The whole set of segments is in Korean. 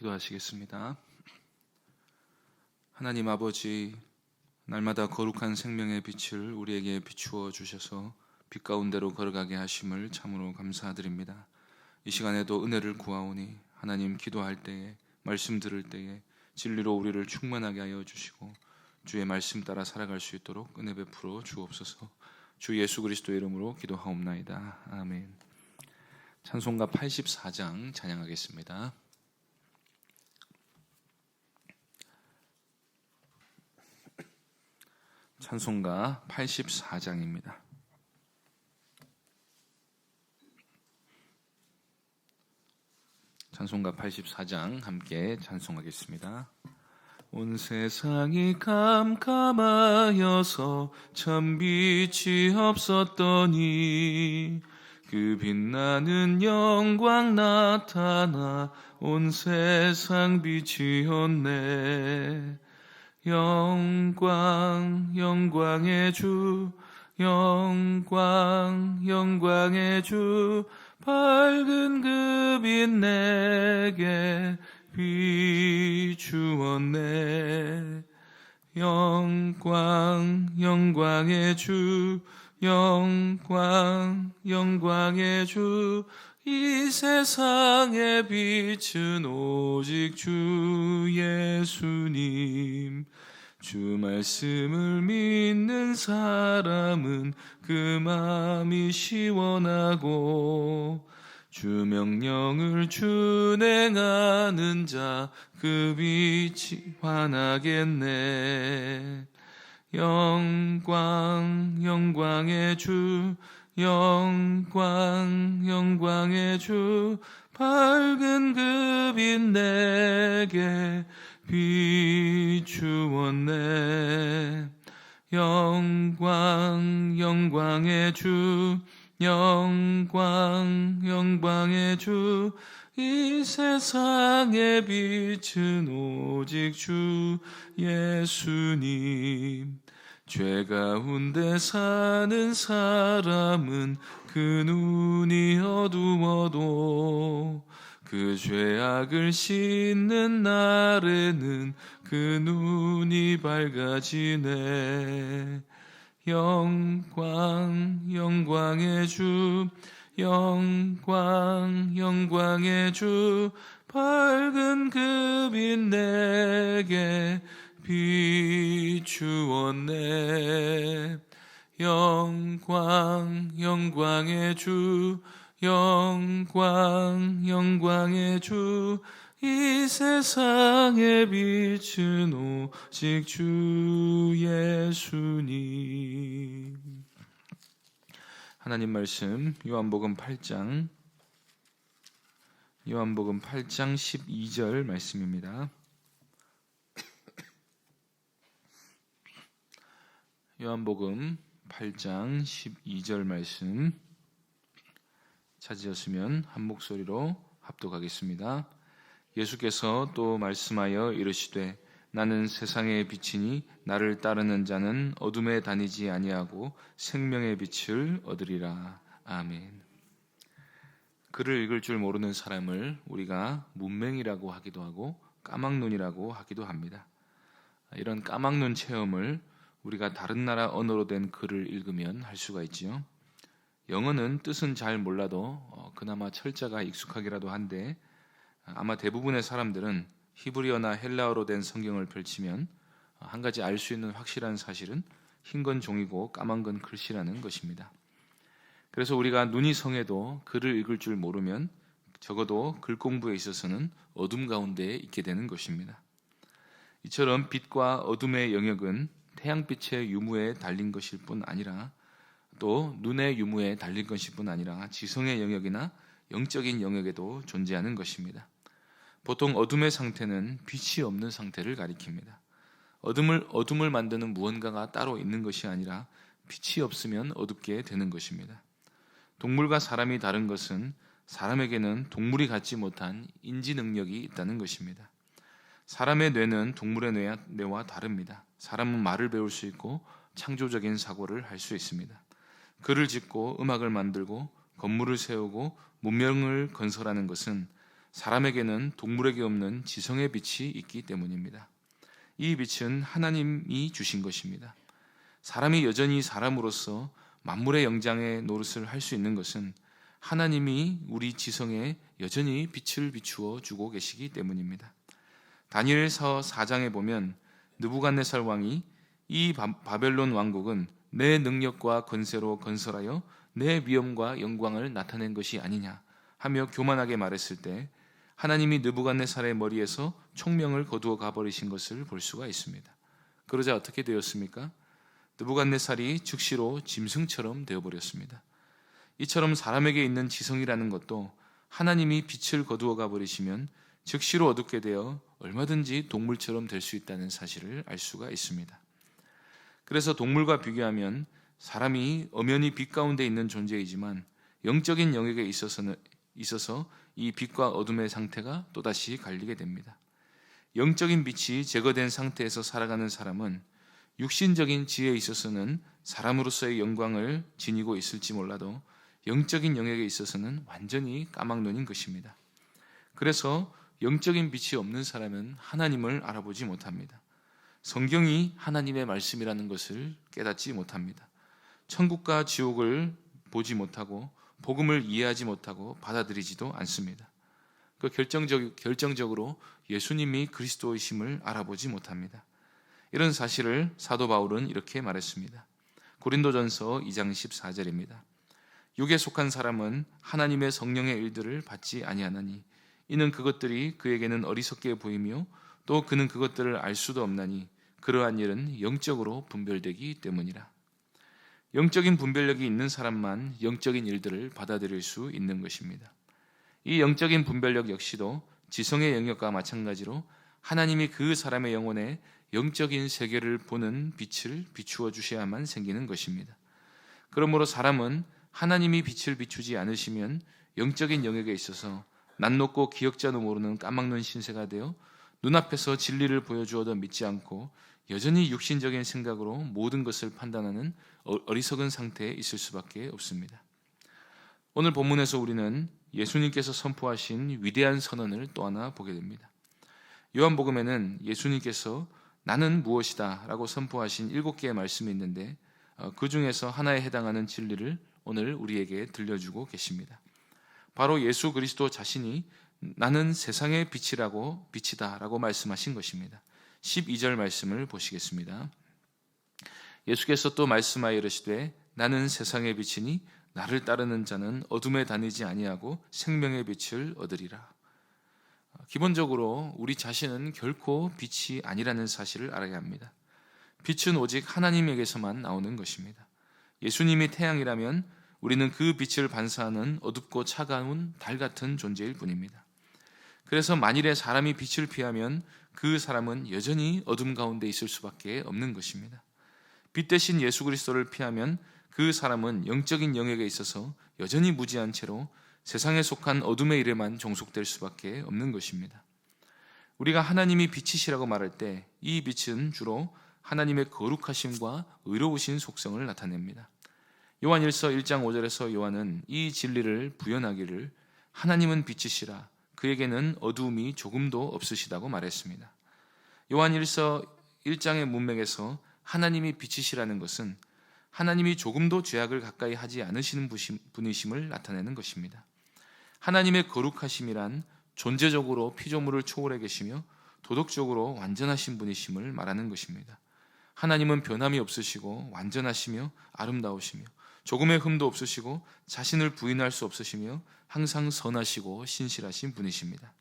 기도하시겠습니다. 하나님 아버지, 날마다 거룩한 생명의 빛을 우리에게 비추어 주셔서 빛 가운데로 걸어가게 하심을 참으로 감사드립니다. 이 시간에도 은혜를 구하오니 하나님, 기도할 때에, 말씀 들을 때에 진리로 우리를 충만하게 하여 주시고 주의 말씀 따라 살아갈 수 있도록 은혜 베풀어 주옵소서. 주 예수 그리스도의 이름으로 기도하옵나이다. 아멘. 찬송가 84장 찬양하겠습니다. 찬송가 84장입니다. 찬송가 84장 함께 찬송하겠습니다. 온 세상이 캄캄하여서 참 빛이 없었더니 그 빛나는 영광 나타나 온 세상 빛이었네. 영광 영광의 주, 영광 영광의 주, 밝은 그 빛 내게 비추었네. 영광 영광의 주, 영광 영광의 주, 이 세상의 빛은 오직 주 예수님. 주 말씀을 믿는 사람은 그 마음이 시원하고 주 명령을 준행하는 자 그 빛이 환하겠네. 영광 영광의 주, 영광 영광의 주, 밝은 그 빛 내게 비추었네. 영광 영광의 주, 영광 영광의 주, 이 세상의 빛은 오직 주 예수님. 죄 가운데 사는 사람은 그 눈이 어두워도 그 죄악을 씻는 날에는 그 눈이 밝아지네. 영광 영광의 주, 영광 영광의 주, 밝은 그 빛 내게 비추었네. 영광 영광의 주, 영광 영광의 주, 이 세상의 빛은 오직 주 예수님. 하나님 말씀 요한복음 8장 12절 말씀입니다. 요한복음 8장 12절 말씀 찾으셨으면 한 목소리로 합독하겠습니다. 예수께서 또 말씀하여 이르시되 나는 세상의 빛이니 나를 따르는 자는 어둠에 다니지 아니하고 생명의 빛을 얻으리라. 아멘. 글을 읽을 줄 모르는 사람을 우리가 문맹이라고 하기도 하고 까막눈이라고 하기도 합니다. 이런 까막눈 체험을 우리가 다른 나라 언어로 된 글을 읽으면 할 수가 있지요. 영어는 뜻은 잘 몰라도 그나마 철자가 익숙하기라도 한데 아마 대부분의 사람들은 히브리어나 헬라어로 된 성경을 펼치면 한 가지 알 수 있는 확실한 사실은 흰 건 종이고 까만 건 글씨라는 것입니다. 그래서 우리가 눈이 성해도 글을 읽을 줄 모르면 적어도 글 공부에 있어서는 어둠 가운데에 있게 되는 것입니다. 이처럼 빛과 어둠의 영역은 태양빛의 유무에 달린 것일 뿐 아니라 또 눈의 유무에 달린 것일 뿐 아니라 지성의 영역이나 영적인 영역에도 존재하는 것입니다. 보통 어둠의 상태는 빛이 없는 상태를 가리킵니다. 어둠을 만드는 무언가가 따로 있는 것이 아니라 빛이 없으면 어둡게 되는 것입니다. 동물과 사람이 다른 것은 사람에게는 동물이 갖지 못한 인지 능력이 있다는 것입니다. 사람의 뇌는 동물의 뇌와 다릅니다. 사람은 말을 배울 수 있고 창조적인 사고를 할 수 있습니다. 글을 짓고 음악을 만들고 건물을 세우고 문명을 건설하는 것은 사람에게는 동물에게 없는 지성의 빛이 있기 때문입니다. 이 빛은 하나님이 주신 것입니다. 사람이 여전히 사람으로서 만물의 영장의 노릇을 할 수 있는 것은 하나님이 우리 지성에 여전히 빛을 비추어 주고 계시기 때문입니다. 다니엘서 4장에 보면 느부갓네살 왕이 이 바벨론 왕국은 내 능력과 권세로 건설하여 내 위엄과 영광을 나타낸 것이 아니냐 하며 교만하게 말했을 때 하나님이 느부갓네살의 머리에서 총명을 거두어 가버리신 것을 볼 수가 있습니다. 그러자 어떻게 되었습니까? 느부갓네살이 즉시로 짐승처럼 되어버렸습니다. 이처럼 사람에게 있는 지성이라는 것도 하나님이 빛을 거두어 가버리시면 즉시로 어둡게 되어 얼마든지 동물처럼 될 수 있다는 사실을 알 수가 있습니다. 그래서 동물과 비교하면 사람이 엄연히 빛 가운데 있는 존재이지만 영적인 영역에 있어서 이 빛과 어둠의 상태가 또다시 갈리게 됩니다. 영적인 빛이 제거된 상태에서 살아가는 사람은 육신적인 지혜에 있어서는 사람으로서의 영광을 지니고 있을지 몰라도 영적인 영역에 있어서는 완전히 까막눈인 것입니다. 그래서 영적인 빛이 없는 사람은 하나님을 알아보지 못합니다. 성경이 하나님의 말씀이라는 것을 깨닫지 못합니다. 천국과 지옥을 보지 못하고 복음을 이해하지 못하고 받아들이지도 않습니다. 결정적으로 예수님이 그리스도이심을 알아보지 못합니다. 이런 사실을 사도 바울은 이렇게 말했습니다. 고린도전서 2장 14절입니다. 육에 속한 사람은 하나님의 성령의 일들을 받지 아니하나니 이는 그것들이 그에게는 어리석게 보이며 또 그는 그것들을 알 수도 없나니 그러한 일은 영적으로 분별되기 때문이라. 영적인 분별력이 있는 사람만 영적인 일들을 받아들일 수 있는 것입니다. 이 영적인 분별력 역시도 지성의 영역과 마찬가지로 하나님이 그 사람의 영혼에 영적인 세계를 보는 빛을 비추어 주셔야만 생기는 것입니다. 그러므로 사람은 하나님이 빛을 비추지 않으시면 영적인 영역에 있어서 낯 높고 기억자도 모르는 까막눈 신세가 되어 눈앞에서 진리를 보여주어도 믿지 않고 여전히 육신적인 생각으로 모든 것을 판단하는 어리석은 상태에 있을 수밖에 없습니다. 오늘 본문에서 우리는 예수님께서 선포하신 위대한 선언을 또 하나 보게 됩니다. 요한복음에는 예수님께서 나는 무엇이다 라고 선포하신 7개의 말씀이 있는데 그 중에서 하나에 해당하는 진리를 오늘 우리에게 들려주고 계십니다. 바로 예수 그리스도 자신이 나는 세상의 빛이다 라고 말씀하신 것입니다. 12절 말씀을 보시겠습니다. 예수께서 또 말씀하여 이르시되 나는 세상의 빛이니 나를 따르는 자는 어둠에 다니지 아니하고 생명의 빛을 얻으리라. 기본적으로 우리 자신은 결코 빛이 아니라는 사실을 알아야 합니다. 빛은 오직 하나님에게서만 나오는 것입니다. 예수님이 태양이라면 우리는 그 빛을 반사하는 어둡고 차가운 달 같은 존재일 뿐입니다. 그래서 만일에 사람이 빛을 피하면 그 사람은 여전히 어둠 가운데 있을 수밖에 없는 것입니다. 빛 대신 예수 그리스도를 피하면 그 사람은 영적인 영역에 있어서 여전히 무지한 채로 세상에 속한 어둠의 일에만 종속될 수밖에 없는 것입니다. 우리가 하나님이 빛이시라고 말할 때 이 빛은 주로 하나님의 거룩하심과 의로우신 속성을 나타냅니다. 요한일서 1장 5절에서 요한은 이 진리를 부연하기를 하나님은 빛이시라 그에게는 어두움이 조금도 없으시다고 말했습니다. 요한일서 1장의 문맥에서 하나님이 빛이시라는 것은 하나님이 조금도 죄악을 가까이 하지 않으시는 분이심을 나타내는 것입니다. 하나님의 거룩하심이란 존재적으로 피조물을 초월해 계시며 도덕적으로 완전하신 분이심을 말하는 것입니다. 하나님은 변함이 없으시고 완전하시며 아름다우시며 조금의 흠도 없으시고 자신을 부인할 수 없으시며 항상 선하시고 신실하신 분이십니다.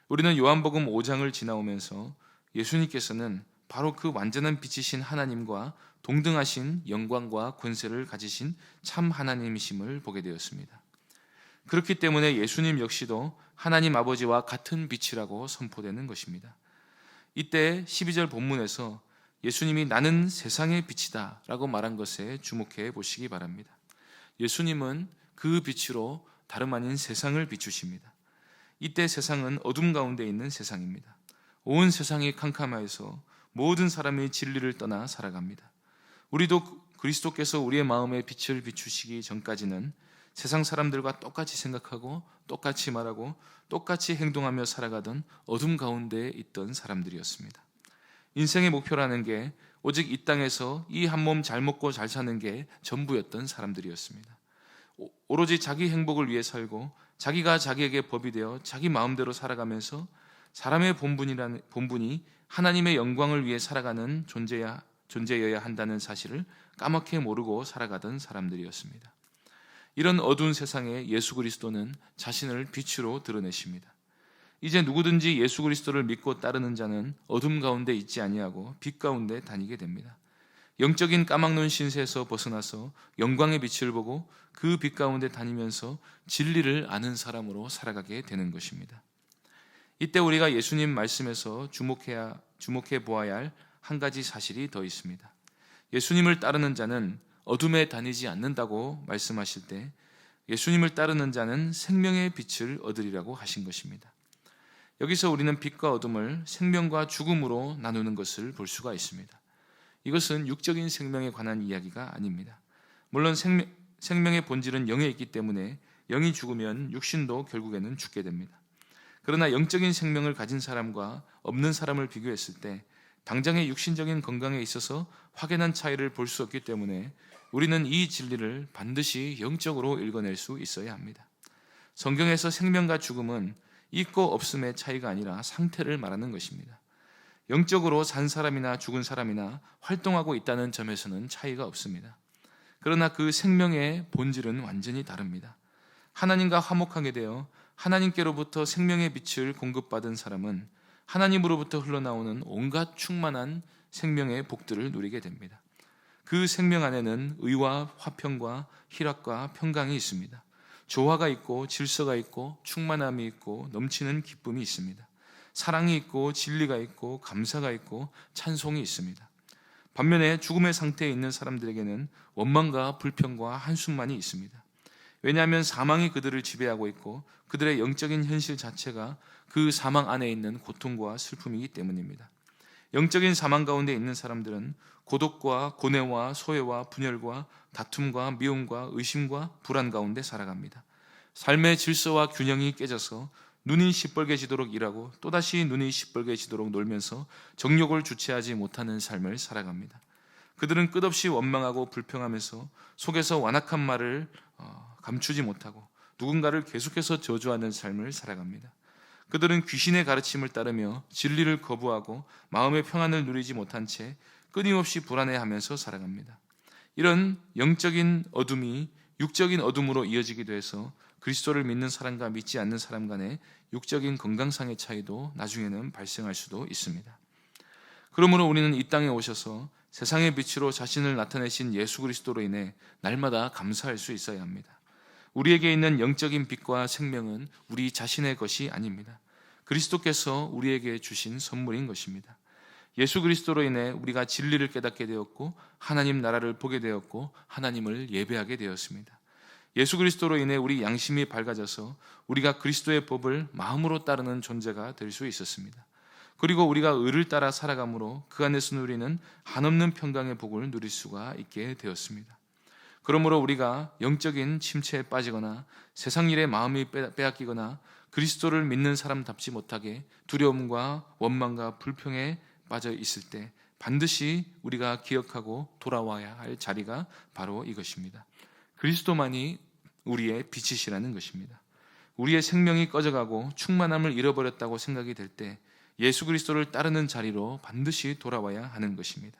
우리는 요한복음 5장을 지나오면서 예수님께서는 바로 그 완전한 빛이신 하나님과 동등하신 영광과 권세를 가지신 참 하나님이심을 보게 되었습니다. 그렇기 때문에 예수님 역시도 하나님 아버지와 같은 빛이라고 선포되는 것입니다. 이때 12절 본문에서 예수님이 나는 세상의 빛이다 라고 말한 것에 주목해 보시기 바랍니다. 예수님은 그 빛으로 다름 아닌 세상을 비추십니다. 이때 세상은 어둠 가운데 있는 세상입니다. 온 세상이 캄캄하여서 모든 사람이 진리를 떠나 살아갑니다. 우리도 그리스도께서 우리의 마음에 빛을 비추시기 전까지는 세상 사람들과 똑같이 생각하고 똑같이 말하고 똑같이 행동하며 살아가던 어둠 가운데 있던 사람들이었습니다. 인생의 목표라는 게 오직 이 땅에서 이 한 몸 잘 먹고 잘 사는 게 전부였던 사람들이었습니다. 오로지 자기 행복을 위해 살고 자기가 자기에게 법이 되어 자기 마음대로 살아가면서 사람의 본분이 하나님의 영광을 위해 살아가는 존재여야 한다는 사실을 까맣게 모르고 살아가던 사람들이었습니다. 이런 어두운 세상에 예수 그리스도는 자신을 빛으로 드러내십니다. 이제 누구든지 예수 그리스도를 믿고 따르는 자는 어둠 가운데 있지 아니하고 빛 가운데 다니게 됩니다. 영적인 까막눈 신세에서 벗어나서 영광의 빛을 보고 그 빛 가운데 다니면서 진리를 아는 사람으로 살아가게 되는 것입니다. 이때 우리가 예수님 말씀에서 주목해 보아야 할 한 가지 사실이 더 있습니다. 예수님을 따르는 자는 어둠에 다니지 않는다고 말씀하실 때 예수님을 따르는 자는 생명의 빛을 얻으리라고 하신 것입니다. 여기서 우리는 빛과 어둠을 생명과 죽음으로 나누는 것을 볼 수가 있습니다. 이것은 육적인 생명에 관한 이야기가 아닙니다. 물론 생명의 본질은 영에 있기 때문에 영이 죽으면 육신도 결국에는 죽게 됩니다. 그러나 영적인 생명을 가진 사람과 없는 사람을 비교했을 때 당장의 육신적인 건강에 있어서 확연한 차이를 볼 수 없기 때문에 우리는 이 진리를 반드시 영적으로 읽어낼 수 있어야 합니다. 성경에서 생명과 죽음은 있고 없음의 차이가 아니라 상태를 말하는 것입니다. 영적으로 산 사람이나 죽은 사람이나 활동하고 있다는 점에서는 차이가 없습니다. 그러나 그 생명의 본질은 완전히 다릅니다. 하나님과 화목하게 되어 하나님께로부터 생명의 빛을 공급받은 사람은 하나님으로부터 흘러나오는 온갖 충만한 생명의 복들을 누리게 됩니다. 그 생명 안에는 의와 화평과 희락과 평강이 있습니다. 조화가 있고 질서가 있고 충만함이 있고 넘치는 기쁨이 있습니다. 사랑이 있고 진리가 있고 감사가 있고 찬송이 있습니다. 반면에 죽음의 상태에 있는 사람들에게는 원망과 불평과 한숨만이 있습니다. 왜냐하면 사망이 그들을 지배하고 있고 그들의 영적인 현실 자체가 그 사망 안에 있는 고통과 슬픔이기 때문입니다. 영적인 사망 가운데 있는 사람들은 고독과 고뇌와 소외와 분열과 다툼과 미움과 의심과 불안 가운데 살아갑니다. 삶의 질서와 균형이 깨져서 눈이 시뻘개지도록 일하고 또다시 눈이 시뻘개지도록 놀면서 정욕을 주체하지 못하는 삶을 살아갑니다. 그들은 끝없이 원망하고 불평하면서 속에서 완악한 말을 감추지 못하고 누군가를 계속해서 저주하는 삶을 살아갑니다. 그들은 귀신의 가르침을 따르며 진리를 거부하고 마음의 평안을 누리지 못한 채 끊임없이 불안해하면서 살아갑니다. 이런 영적인 어둠이 육적인 어둠으로 이어지기도 해서 그리스도를 믿는 사람과 믿지 않는 사람 간의 육적인 건강상의 차이도 나중에는 발생할 수도 있습니다. 그러므로 우리는 이 땅에 오셔서 세상의 빛으로 자신을 나타내신 예수 그리스도로 인해 날마다 감사할 수 있어야 합니다. 우리에게 있는 영적인 빛과 생명은 우리 자신의 것이 아닙니다. 그리스도께서 우리에게 주신 선물인 것입니다. 예수 그리스도로 인해 우리가 진리를 깨닫게 되었고 하나님 나라를 보게 되었고 하나님을 예배하게 되었습니다. 예수 그리스도로 인해 우리 양심이 밝아져서 우리가 그리스도의 법을 마음으로 따르는 존재가 될 수 있었습니다. 그리고 우리가 의를 따라 살아감으로 그 안에서 누리는 한없는 평강의 복을 누릴 수가 있게 되었습니다. 그러므로 우리가 영적인 침체에 빠지거나 세상 일에 마음이 빼앗기거나 그리스도를 믿는 사람답지 못하게 두려움과 원망과 불평에 빠져 있을 때 반드시 우리가 기억하고 돌아와야 할 자리가 바로 이것입니다. 그리스도만이 우리의 빛이시라는 것입니다. 우리의 생명이 꺼져가고 충만함을 잃어버렸다고 생각이 될 때 예수 그리스도를 따르는 자리로 반드시 돌아와야 하는 것입니다.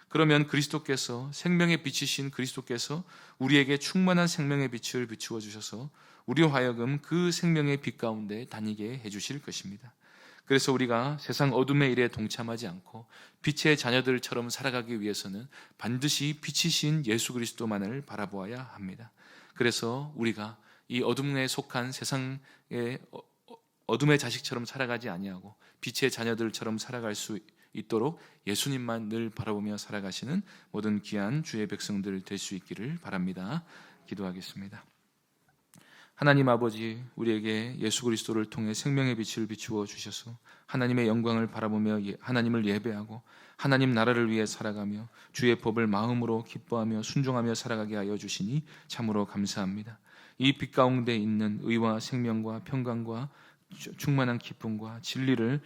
그러면 그리스도께서 생명의 빛이신 그리스도께서 우리에게 충만한 생명의 빛을 비추어 주셔서 우리로 하여금 그 생명의 빛 가운데 다니게 해주실 것입니다. 그래서 우리가 세상 어둠의 일에 동참하지 않고 빛의 자녀들처럼 살아가기 위해서는 반드시 빛이신 예수 그리스도만을 바라보아야 합니다. 그래서 우리가 이 어둠에 속한 세상의 어둠의 자식처럼 살아가지 아니하고 빛의 자녀들처럼 살아갈 수 있도록 예수님만 늘 바라보며 살아가시는 모든 귀한 주의 백성들 될 수 있기를 바랍니다. 기도하겠습니다. 하나님 아버지, 우리에게 예수 그리스도를 통해 생명의 빛을 비추어 주셔서 하나님의 영광을 바라보며 하나님을 예배하고 하나님 나라를 위해 살아가며 주의 법을 마음으로 기뻐하며 순종하며 살아가게 하여 주시니 참으로 감사합니다. 이 빛 가운데 있는 의와 생명과 평강과 충만한 기쁨과 진리를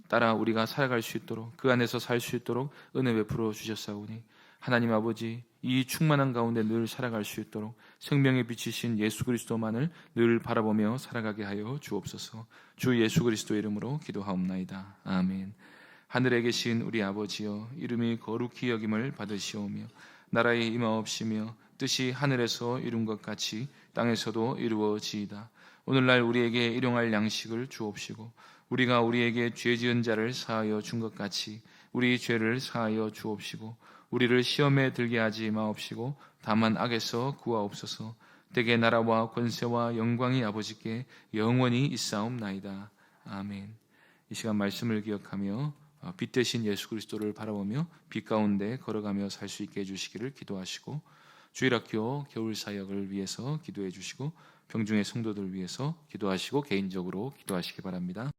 따라 우리가 살아갈 수 있도록, 그 안에서 살 수 있도록 은혜 베풀어 주셨사오니 하나님 아버지, 이 충만한 가운데 늘 살아갈 수 있도록 생명의 빛이신 예수 그리스도만을 늘 바라보며 살아가게 하여 주옵소서. 주 예수 그리스도 이름으로 기도하옵나이다. 아멘. 하늘에 계신 우리 아버지여, 이름이 거룩히 여김을 받으시오며 나라의 임하옵시며 뜻이 하늘에서 이룬 것 같이 땅에서도 이루어지이다. 오늘날 우리에게 일용할 양식을 주옵시고 우리가 우리에게 죄 지은 자를 사하여 준 것 같이 우리 죄를 사하여 주옵시고 우리를 시험에 들게 하지 마옵시고 다만 악에서 구하옵소서. 대개 나라와 권세와 영광이 아버지께 영원히 있사옵나이다. 아멘. 이 시간 말씀을 기억하며 빛 대신 예수 그리스도를 바라보며 빛 가운데 걸어가며 살 수 있게 해주시기를 기도하시고, 주일학교 겨울 사역을 위해서 기도해 주시고 병중의 성도들 위해서 기도하시고 개인적으로 기도하시기 바랍니다.